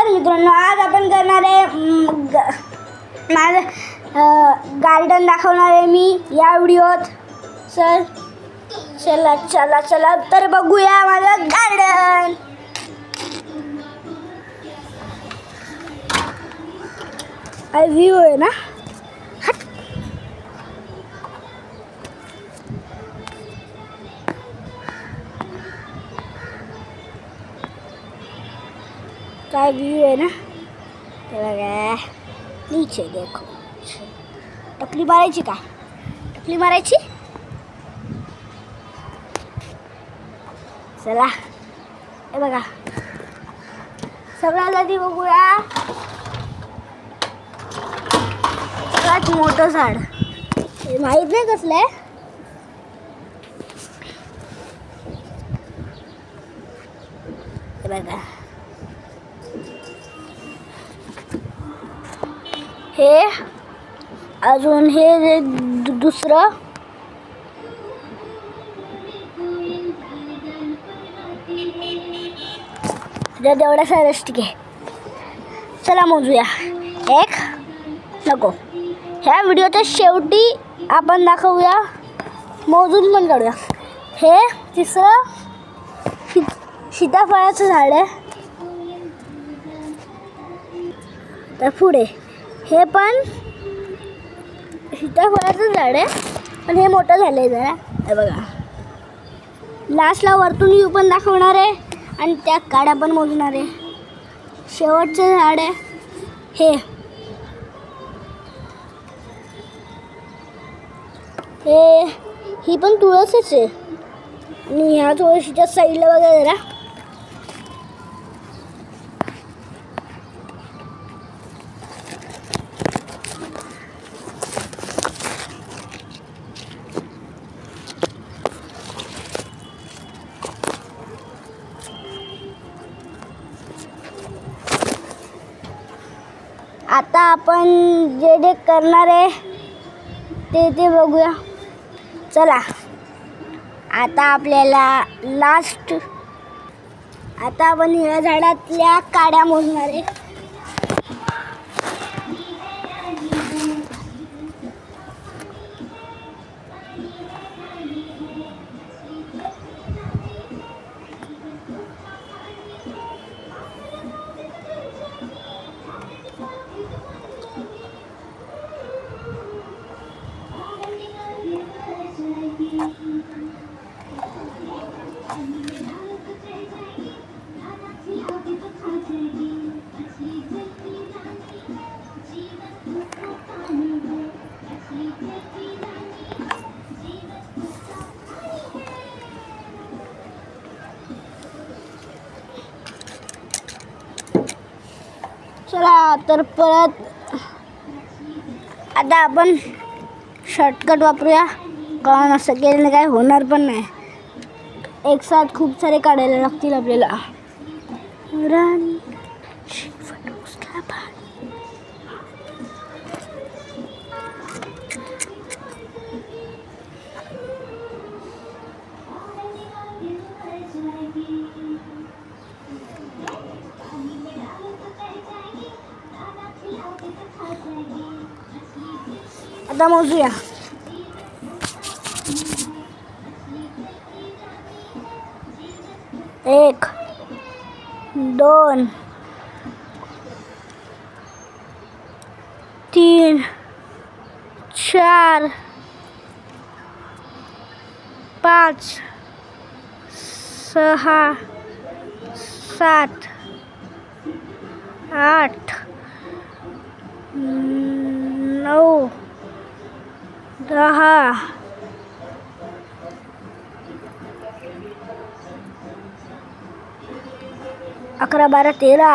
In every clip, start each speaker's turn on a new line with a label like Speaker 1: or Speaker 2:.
Speaker 1: तर मित्रांनो आज आपण करणार आहे माझं गार्डन दाखवणार आहे मी या व्हिडिओत। सर चला चला चला तर बघूया माझं गार्डन। व्ह्यू आहे ना, क्या व्यू है ना, नीचे देखो। टपली मारायची का? टपली मारायची। चला हे बघा सगळ्यात आधी बघूया सगळ्यात मोठं झाड। हे माहित नाही कसलं आहे। हे बघा हे अजून हे दुसरं तेवढ्या सारच ठीक आहे। चला मोजूया। एक नको, ह्या व्हिडिओच्या शेवटी आपण दाखवूया, मोजून पण काढूया। हे तिसरं सीताफळाचं झाड आहे। तर पुढे हे पण सीताफळाचं झाड आहे, पण हे मोठं झालं आहे जरा। हे बघा लास्टला वरतून व्ह्यू पण दाखवणार आहे आणि त्या काड्या पण मोजणार आहे। शेवटचं झाड आहे ही पण तुळसच आहे आणि ह्या तुळशीच्या साईडला बघा जरा आता आपण जे करणार आहे ते बघूया। चला आता आपल्याला आता आपण ह्या झाडातल्या काड्या मोजणार आहे। चला तर परत आता आपण शॉर्टकट वापरूया, कारण असं केल्याने काय होणार पण नाही। एक साथ खूप सारे काढायला लागतील आपल्याला। आता मोजूया। एक, दोन, तीन, चार, पाच, सहा, सात, आठ, 9, 10, 11, 12, 13,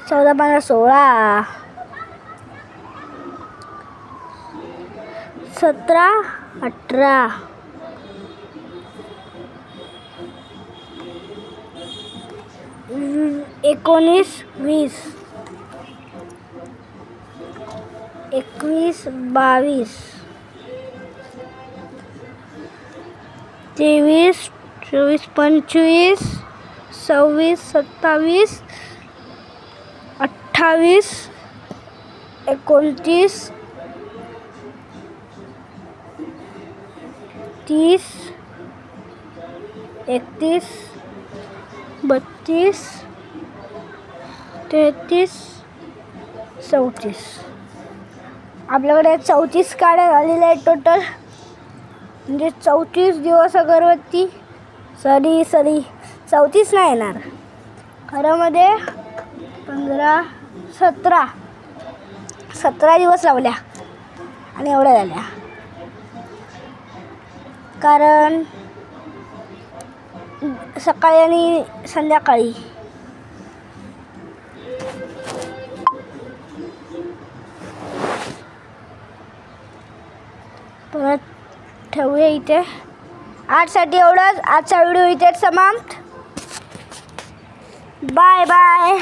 Speaker 1: 14, 15, 16, 17, 18, 19, 20, 21, 22, 23, 24, 25, 26, 27, 28, 29, 30, 31, 32, 33, 34. आपल्याकडे 34 काड्या झालेल्या आहेत टोटल, म्हणजे 34 दिवस अगरबत्ती. सॉरी 34 नाही येणार, खरंमध्ये 15, 17 दिवस लावल्या आणि एवढ्या झाल्या. कारण सकाळी आणि संध्याकाळी. परत ठेवूया इथे. आजसाठी एवढंच. आजचा व्हिडिओ इथेच समाप्त. Bye bye.